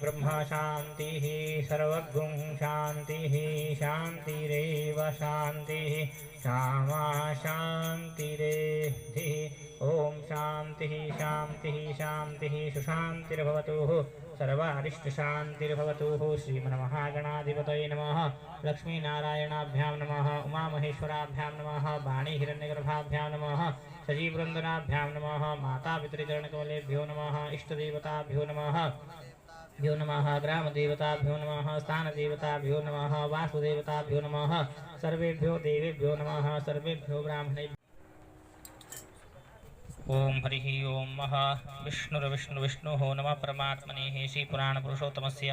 ब्रह्म शान्तिः सर्वगुं शान्तिः शान्तिरेव शान्तिः क्षमा शान्तिरेधि ओम शान्तिः शान्तिः शान्तिः सुशान्तिर्भवतु सर्वारिष्टशान्तिर्भवतु श्रीमन्महागणाधिपतये नमः लक्ष्मीनारायणाभ्यां नमः उमामहेश्वराभ्यां नमः वाणीहिरण्यगर्भाभ्यां नमः सजीववृन्दनाभ्यां नमः मातापितृचरणकमलेभ्यो नमः इष्टदेवताभ्यो नमः भ्यो नमः ग्रामदेवताभ्यो नमः स्थानदेवताभ्यो नमः वासुदेवताभ्यो नमः सर्वेभ्यो देवेभ्यो नमः सर्वेभ्यो ब्राह्मणेभ्यो ओम हरि ओम विष्णुर्विष्णुविष्णुः नमः परमात्मने श्रीपुराणपुरुषोत्तमस्य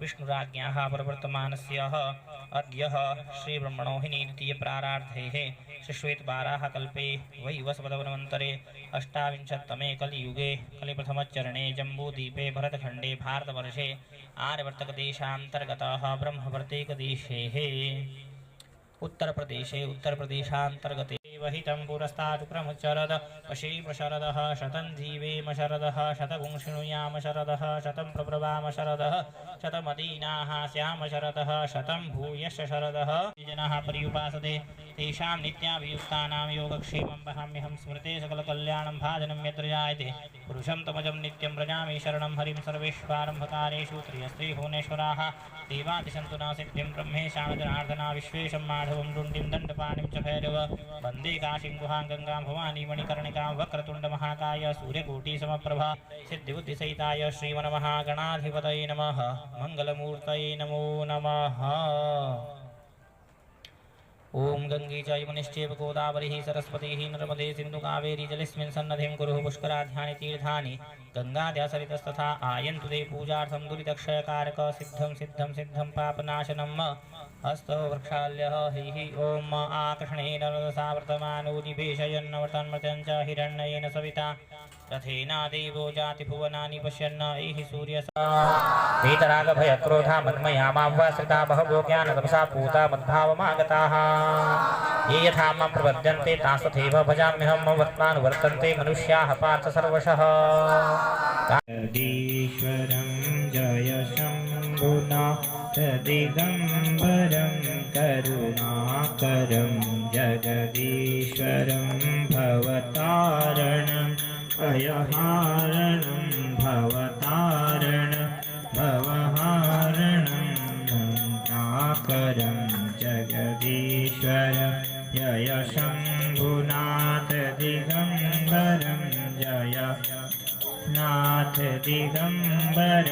विष्णुराज्ञाः प्रवर्तमानस्य अद्य श्रीब्रह्मणोहिनी द्वितीयप्रारार्धे श्रीश्वेतवाराहकल्पे वैवस्वतमन्वन्तरे अष्टाविंशत्तमे कलियुगे कलिप्रथमचरणे जम्बूद्वीपे भरतखण्डे भारतवर्षे आर्यवर्तकदेशान्तर्गतः ब्रह्मवर्तैकदेशेः उत्तरप्रदेशान्तर्गते वहितं पुरस्तात् क्रमचरद पशेम शरदः शतं जीवेम शरदः शतगुं शृणुयाम शरदः शतं प्रब्रवाम शरदः शतमदीनाः स्याम शरदः शतं भूयश्च शरदः जनाः पर्युपासते तेषां नित्याभियुक्तानां योगक्षेमं वहाम्यहं स्मृते सकलकल्याणं भाजनं यत्र जायते पुरुषं तमजं नित्यं व्रजामि शरणं हरिं सर्वेष्वारम्भकारेषु त्रियस्त्री भुवनेश्वराः देवादिशन्तु न सिद्धिं ब्रह्मेशां जनार्दना विश्वेशं माधवं रुण्डिं दण्डपाणिं च भैरव वन्दे काशीं गुहां गंगां भवानी मणिकर्णिकां वक्रतुण्डमहाकाय सूर्यकोटिसमप्रभा सिद्धिबुद्धिसहिताय श्रीमन्महागणाधिपतये नमः मंगलमूर्तये नमो नमः। ओम गंगे च यमुनिश्चैव गोदावरी सरस्वती नर्मदे सिंधु कावेरी जलेस्मिन् सन्निधिं कुरुः पुष्कराध्यानि तीर्थानि गंगाद्यासरितस्तथा आयन्तु ते पूजार्थं दुरितक्षयकारक सिद्धं सिद्धं सिद्धं पापनाशनम् हस्तो वृक्षाल्यः हि ओम आकृष्णेन रसावर्तमानो निवेशयन्नवर्तन्मृतं च हिरण्येन सविता रथेना देवो जातिभुवनानि पश्यन् एहि सूर्यसा वीतरागभयक्रोधा मन्मया मावाश्रिता बहवो ज्ञानतपसा पूता मद्भावमागताः ये यथा मां प्रपद्यन्ते तास्तथैव भजाम्यहं मम वर्तमानुवर्तन्ते मनुष्याः पार्थ सर्वशः। ईश्वरं जय शम्भुनाथ दिगम्बरं करुणाकरं जगदीश्वरं भवतारणं भयहारणं भवहारणं भवहारणं जगदीश्वर जय शम्भुनाथ दिगम्बरं जय नाथ दिगम्बर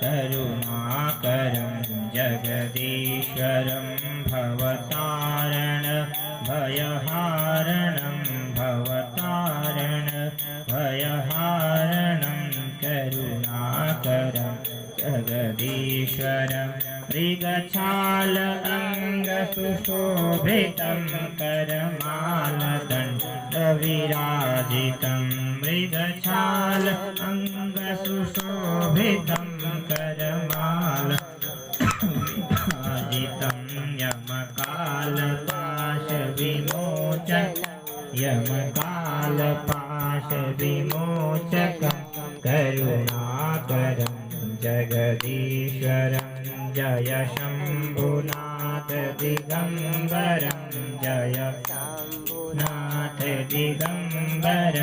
करुणाकरं जगदीश्वरं भवतारण भयहारणं भयहारणं करुणाकरं जगदीश्वरं मृगछाल अङ्गसुशोभितं करमालदण्डविराजितं मृगछाल अङ्गसुशोभितं करमालविराजितं यमकालपाशविमोचकं करुणाकरं जगदीश्वरं जय शम्भुनाथ दिगम्बरं जय नाथ दिगम्बर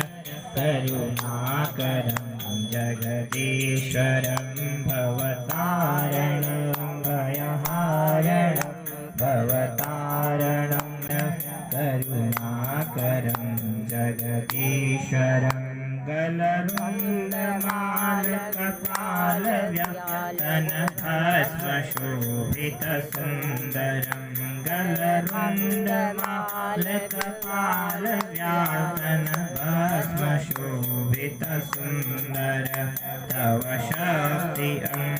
करुणाकरं जगदीश्वरं भवतारणं भयहारणं भवतारणं करुणाकरं जगदीश्वरं गलरुण्डमालकपालव्यातन भस्मशोभितसुन्दरं गलरुण्डमालकपालव्यातन भस्मशोभितसुन्दर तव शक्ति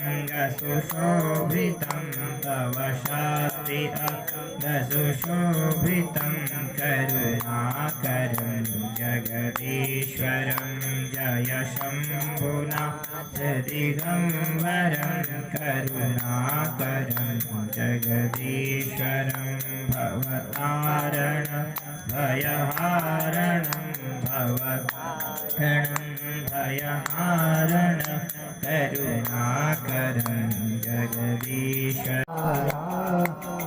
अङ्गसुशोभितं तव शक्ति अङ्गसुशोभितं करुणाकरं जगदीश्वरं जय शम्भुनाथ दिगम्बरं करुणाकरं जगदीश्वरं भवतारण भयहारणं भयहारणं करुणाकरं जगदीश्वरा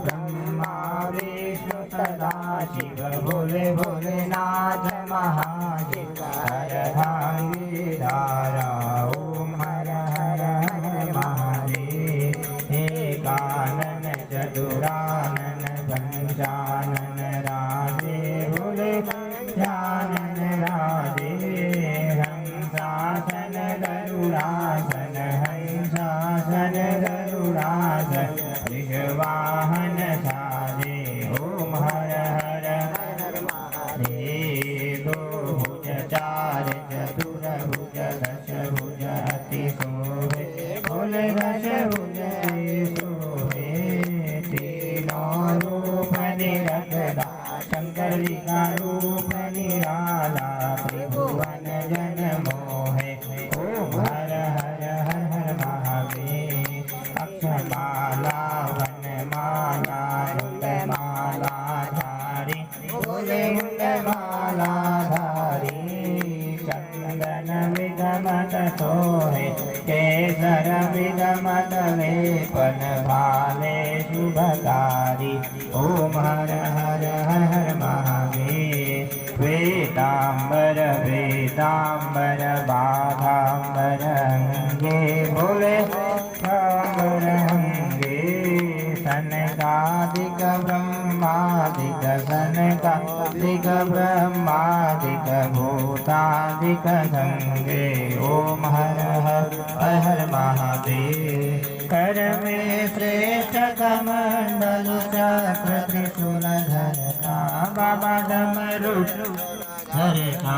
ब्रह्मा विष्णु सदाशिव भोले भोलेनाथ महादेव अर्धांगी धारा ओम हर हर हर महादेव एकानन चतुरानन पंचानन राधे भोले जानन राधे हंसासन गरुड़ासन हंसासन गरुड़ासन विश्ववाहन साधे ओम हर हर हर महादेव भुज चार चतुर भुज दश भुज अति शोभे भोले दश भुज शोभे तीनों रूप निरखदा शंकर जी का रूप निराला त्रिभुवन जन मोहे ओम हर हर हर हर महादेव अक्षमाला वनमाला रुंडमाला धारी भोले मुंडमाला धारी चंदन विगमत सोहे केसर विगमत लेपन भाले शुभकारी ओम हर हर हर हर महादेव वेदांबर वेदांबर बाधांबर अंगे भोले सांबर अंगे सनकादिक ब्रह्मादिक सनकादिक ब्रह्मादिक भूतादिक संगे ओम हर हर हर महादेव कर में श्रेष्ठ कमंडल चक्र त्रिशूल धरता बाबा डमरू धरता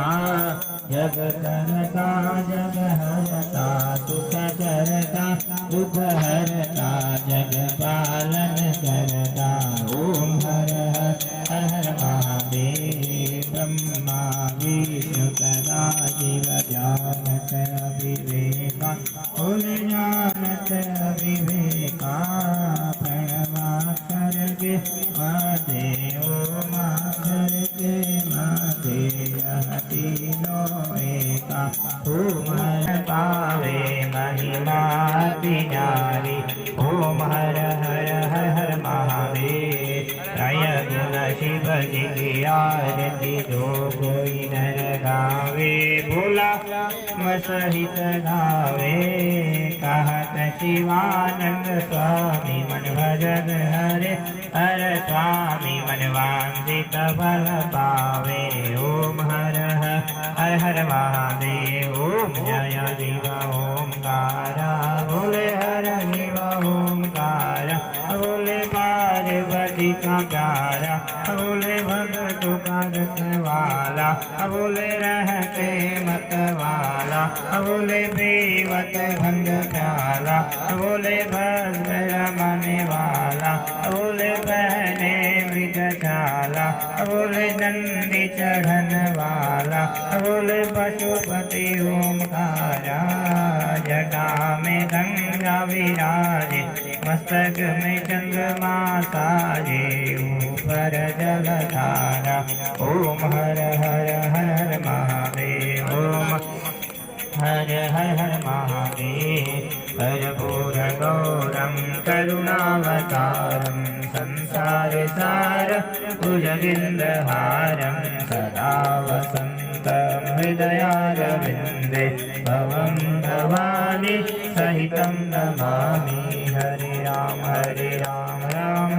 जग करता जग हरता सुख करता दुख हरता जग पालन करता ओम हर हर हर महादेव ब्रह्मा विष्णु सदा शिव जानत अविवेका भोल जानत अविवेका प्रणवाक्षर के महादेव माधर के महादेव तीनों एका ओम हर पावे महिमा पिनारी ओम हर हर हर हर महादेव जय गुण शिव जी की आरती जो कोई नर गावे भोला सहित गावे कहत शिवानंद स्वामी मन भजन हरे हर स्वामी मन वांछित फल पावे ओम हर हर हर महादेव ओम जय शिव ओंकारा भोले हर शिव ओंकारा भोले पार्वती का प्यारा भोले भगत का रखवाला भोले रहते मत वाला भोले बेवत भंग प्याला भोले भस्म रमने वाला भोले बहने मृगशाला भोले नंदी चढ़न वाला भोले पशुपति ओमकारा जटा में गंगा विराजे मस्तक में चंद्रमा साजे ऊपर जलधारा ओम हर हर हर महादेव ओम हर हर हर महादेव कर्पूर गौरम करुणावतारम संसार सार भुजगिंद्रहारम सदा वसंतं हृदयारविंदे भवं भवानी सहितं नमामि हरे राम राम